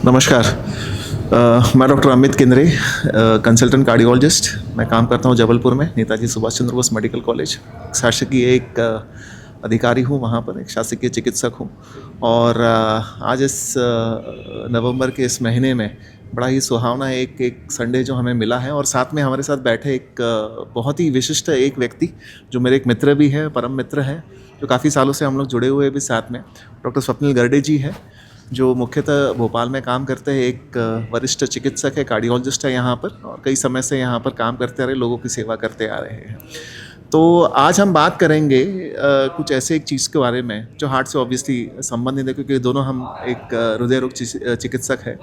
नमस्कार। मैं doctor Amit किन्नरे, consultant cardiologist. मैं काम करता हूँ जबलपुर में नेताजी सुभाष चंद्र बोस मेडिकल कॉलेज। शासकीय एक अधिकारी हूँ वहाँ पर, एक शासकीय चिकित्सक हूँ। और आज इस नवंबर के इस महीने में बड़ा ही सुहावना एक संडे जो हमें मिला है, और साथ में हमारे साथ बैठे एक बहुत ही विशिष्ट एक व्यक्ति जो मेरे एक मित्र भी है, परम मित्र है, जो काफ़ी सालों से हम लोग जुड़े हुए भी साथ में। डॉक्टर स्वप्निल गर्डे जी है, जो मुख्यतः भोपाल में काम करते हैं। एक वरिष्ठ चिकित्सक है, कार्डियोलॉजिस्ट है यहाँ पर, और कई समय से यहाँ पर काम करते आ रहे, लोगों की सेवा करते आ रहे हैं। तो आज हम बात करेंगे कुछ ऐसे एक चीज़ के बारे में जो हार्ट से ऑब्वियसली संबंधित है, क्योंकि दोनों हम एक हृदय रोग चिकित्सक है।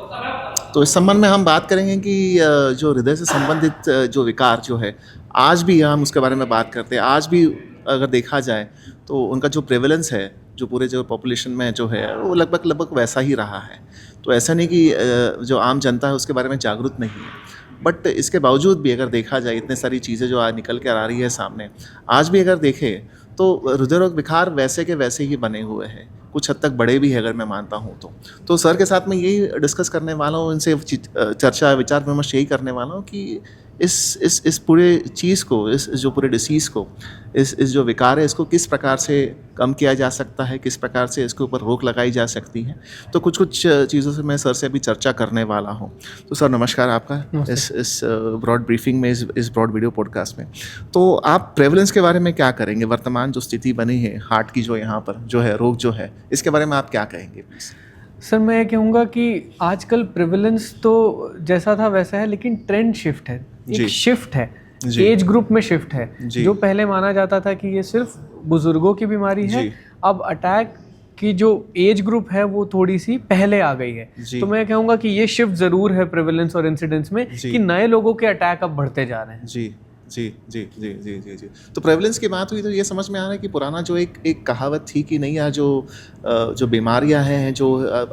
तो इस संबंध में हम बात करेंगे कि जो हृदय से संबंधित जो विकार जो है, आज भी हम उसके बारे में बात करते हैं। आज भी अगर देखा जाए तो उनका जो प्रेवलेंस है, जो पूरे जो पॉपुलेशन में जो है, वो लगभग वैसा ही रहा है। तो ऐसा नहीं कि जो आम जनता है उसके बारे में जागरूक नहीं है, बट इसके बावजूद भी अगर देखा जाए, इतने सारी चीज़ें जो आज निकल कर आ रही है सामने, आज भी अगर देखें तो हृदय रोग विकार वैसे के वैसे ही बने हुए हैं, कुछ हद तक बड़े भी है अगर मैं मानता हूँ तो सर के साथ में यही डिस्कस करने वाला हूँ, इनसे चर्चा विचार विमर्श यही करने वाला हूँ कि इस पूरे चीज़ को, इस जो पूरे डिसीज़ को, इस जो विकार है, इसको किस प्रकार से कम किया जा सकता है, किस प्रकार से इसके ऊपर रोक लगाई जा सकती है। तो कुछ चीज़ों से मैं सर से अभी चर्चा करने वाला हूँ। तो सर नमस्कार आपका इस ब्रॉड ब्रीफिंग में, इस ब्रॉड वीडियो पॉडकास्ट में। तो आप प्रेवलेंस के बारे में क्या करेंगे? वर्तमान जो स्थिति बनी है हार्ट की, जो यहाँ पर जो है रोग जो है, इसके बारे में आप क्या कहेंगे? सर मैं ये कहूँगा कि आजकल प्रेवलेंस तो जैसा था वैसा है, लेकिन ट्रेंड शिफ्ट है, एक शिफ्ट है, एज ग्रुप में शिफ्ट है। जो पहले माना जाता था कि ये सिर्फ बुजुर्गों की बीमारी है, अब अटैक की जो एज ग्रुप है वो थोड़ी सी पहले आ गई है। तो मैं कहूँगा कि ये शिफ्ट ज़रूर है प्रेवलेंस और इंसिडेंस में, कि नए लोगों के अटैक अब बढ़ते जा रहे हैं। जी जी जी जी जी जी जी तो प्रेवलेंस की बात हुई तो ये समझ में आ रहा है कि पुराना जो एक कहावत थी कि नहीं, यार जो बीमारियां हैं जो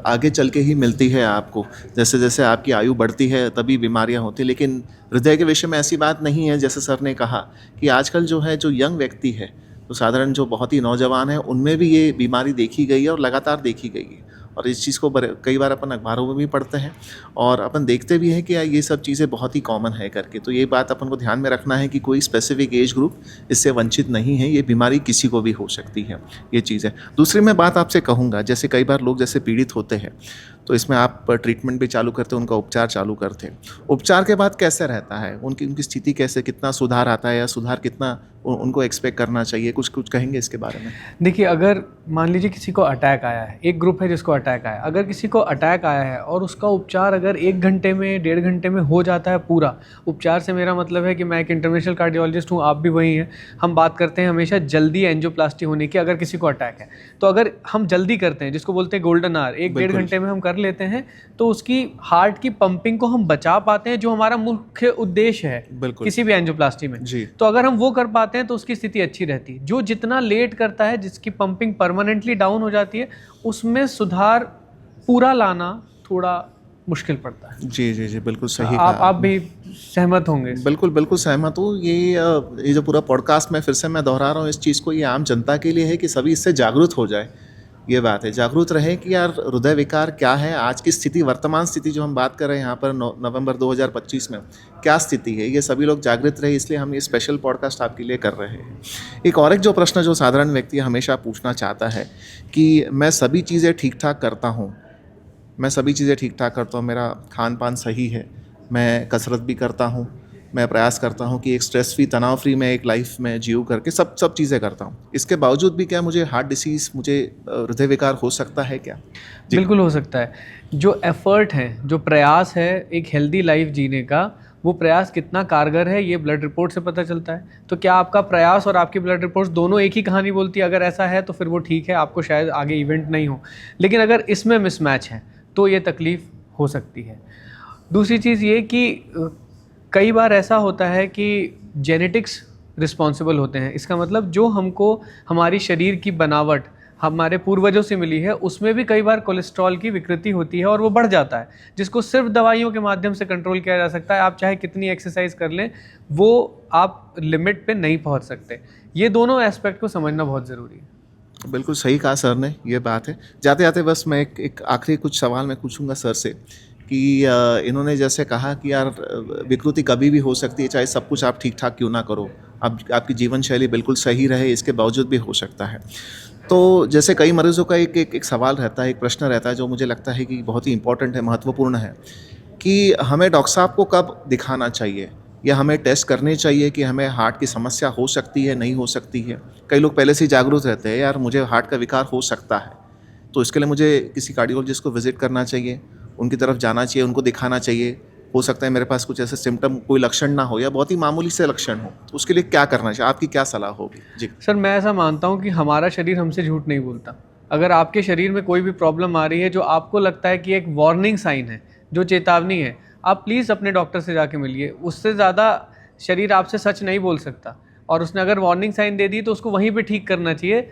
आगे चल के ही मिलती है आपको, जैसे जैसे आपकी आयु बढ़ती है तभी बीमारियां होती हैं। लेकिन हृदय के विषय में ऐसी बात नहीं है। जैसे सर ने कहा कि आजकल जो है, जो यंग व्यक्ति है, तो साधारण जो बहुत ही नौजवान है, उनमें भी ये बीमारी देखी गई है और लगातार देखी गई है। और इस चीज़ को कई बार अपन अखबारों में भी पढ़ते हैं और अपन देखते भी हैं कि ये सब चीज़ें बहुत ही कॉमन है करके। तो ये बात अपन को ध्यान में रखना है कि कोई स्पेसिफिक एज ग्रुप इससे वंचित नहीं है, ये बीमारी किसी को भी हो सकती है, ये चीज़ है। दूसरी मैं बात आपसे कहूँगा, जैसे कई बार लोग जैसे पीड़ित होते हैं तो इसमें आप ट्रीटमेंट भी चालू करते हैं, उनका उपचार चालू करते हैं। उपचार के बाद कैसे रहता है, उनकी स्थिति कैसे, कितना सुधार आता है, या सुधार कितना उनको एक्सपेक्ट करना चाहिए? कुछ कहेंगे इसके बारे में? देखिए, अगर मान लीजिए किसी को अटैक आया है, एक ग्रुप है जिसको अटैक आया, अगर किसी को अटैक आया है और उसका उपचार अगर 1 घंटे में, 1.5 घंटे में हो जाता है पूरा, उपचार से मेरा मतलब है कि मैं एक इंटरवेंशनल कार्डियोलॉजिस्ट हूँ, आप भी वही हैं, हम बात करते हैं हमेशा जल्दी एंजियोप्लास्टी होने की। अगर किसी को अटैक है तो अगर हम जल्दी करते हैं, जिसको बोलते हैं गोल्डन आवर, 1-1.5 घंटे में हम कर लेते हैं, तो उसकी हार्ट की पंपिंग को हम बचा पाते हैं, जो हमारा मुख्य उद्देश्य है किसी भी एंजियोप्लास्टी में। तो अगर हम वो कर पाते हैं तो उसकी स्थिति अच्छी रहती है। जो जितना लेट करता है, जिसकी पंपिंग परमानेंटली डाउन हो जाती है, उसमें सुधार पूरा लाना थोड़ा मुश्किल पड़ता है। जी जी जी, बिल्कुल सही कहा। आप भी सहमत होंगे? बिल्कुल सहमत हूँ। ये जो पूरा पॉडकास्ट में फिर से मैं दोहरा रहा हूँ इस चीज़ को, ये आम जनता के लिए है कि सभी इससे जागरूक हो जाए। ये बात है, जागरूक रहे कि यार हृदय विकार क्या है, आज की स्थिति, वर्तमान स्थिति जो हम बात कर रहे हैं यहाँ पर नवंबर 2025 में क्या स्थिति है, ये सभी लोग जागृत रहे। इसलिए हम ये स्पेशल पॉडकास्ट आपके लिए कर रहे हैं। एक जो प्रश्न जो साधारण व्यक्ति हमेशा पूछना चाहता है कि मैं सभी चीज़ें ठीक ठाक करता हूँ, मेरा खान पान सही है, मैं कसरत भी करता हूँ, मैं प्रयास करता हूँ कि एक स्ट्रेस फ्री, तनाव फ्री मैं एक लाइफ में जीव करके सब चीज़ें करता हूँ, इसके बावजूद भी क्या मुझे हार्ट डिसीज़, मुझे हृदय विकार हो सकता है क्या? बिल्कुल हो सकता है। जो एफर्ट है, जो प्रयास है एक हेल्दी लाइफ जीने का, वो प्रयास कितना कारगर है, ये ब्लड रिपोर्ट से पता चलता है। तो क्या आपका प्रयास और आपकी ब्लड रिपोर्ट दोनों एक ही कहानी बोलती है? अगर ऐसा है तो फिर वो ठीक है, आपको शायद आगे इवेंट नहीं हो। लेकिन अगर इसमें मिसमैच है तो ये तकलीफ़ हो सकती है। दूसरी चीज़ ये कि कई बार ऐसा होता है कि जेनेटिक्स रिस्पॉन्सिबल होते हैं। इसका मतलब जो हमको हमारी शरीर की बनावट हमारे पूर्वजों से मिली है, उसमें भी कई बार कोलेस्ट्रॉल की विकृति होती है और वो बढ़ जाता है, जिसको सिर्फ दवाइयों के माध्यम से कंट्रोल किया जा सकता है। आप चाहे कितनी एक्सरसाइज कर लें, वो आप लिमिट पे नहीं पहुंच सकते। ये दोनों एस्पेक्ट को समझना बहुत ज़रूरी है। बिल्कुल सही कहा सर ने, ये बात है। जाते जाते बस मैं एक आखिरी कुछ सवाल मैं पूछूंगा सर से कि इन्होंने जैसे कहा कि यार विकृति कभी भी हो सकती है, चाहे सब कुछ आप ठीक ठाक क्यों ना करो, आप आपकी जीवन शैली बिल्कुल सही रहे, इसके बावजूद भी हो सकता है। तो जैसे कई मरीजों का एक सवाल रहता है, एक प्रश्न रहता है जो मुझे लगता है कि बहुत ही इंपॉर्टेंट है, महत्वपूर्ण है, कि हमें डॉक्टर साहब को कब दिखाना चाहिए या हमें टेस्ट करने चाहिए कि हमें हार्ट की समस्या हो सकती है, नहीं हो सकती है। कई लोग पहले से ही जागरूक रहते हैं, यार मुझे हार्ट का विकार हो सकता है, तो इसके लिए मुझे किसी कार्डियोलॉजिस्ट को विजिट करना चाहिए, उनकी तरफ जाना चाहिए, उनको दिखाना चाहिए। हो सकता है मेरे पास कुछ ऐसे सिम्टम, कोई लक्षण ना हो या बहुत ही मामूली से लक्षण हो, तो उसके लिए क्या करना चाहिए, आपकी क्या सलाह होगी? जी। सर मैं ऐसा मानता हूँ कि हमारा शरीर हमसे झूठ नहीं बोलता। अगर आपके शरीर में कोई भी प्रॉब्लम आ रही है जो आपको लगता है कि एक वार्निंग साइन है, जो चेतावनी है, आप प्लीज़ अपने डॉक्टर से जाके मिलिए। उससे ज़्यादा शरीर आपसे सच नहीं बोल सकता, और उसने अगर वार्निंग साइन दे दी तो उसको वहीं पे ठीक करना चाहिए,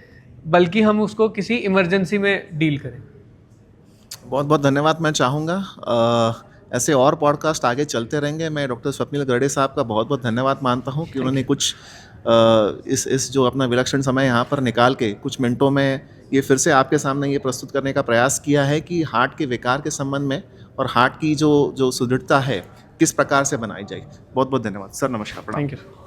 बल्कि हम उसको किसी इमरजेंसी में डील करें। बहुत बहुत धन्यवाद मैं चाहूँगा। ऐसे और पॉडकास्ट आगे चलते रहेंगे। मैं डॉक्टर स्वप्निल गर्डे साहब का बहुत बहुत धन्यवाद मानता हूँ कि उन्होंने कुछ इस जो अपना विलक्षण समय यहाँ पर निकाल के कुछ मिनटों में ये फिर से आपके सामने ये प्रस्तुत करने का प्रयास किया है कि हार्ट के विकार के संबंध में और हार्ट की जो जो सुदृढ़ता है किस प्रकार से बनाई जाए। बहुत बहुत धन्यवाद सर, नमस्कार, प्रणाम। Thank you.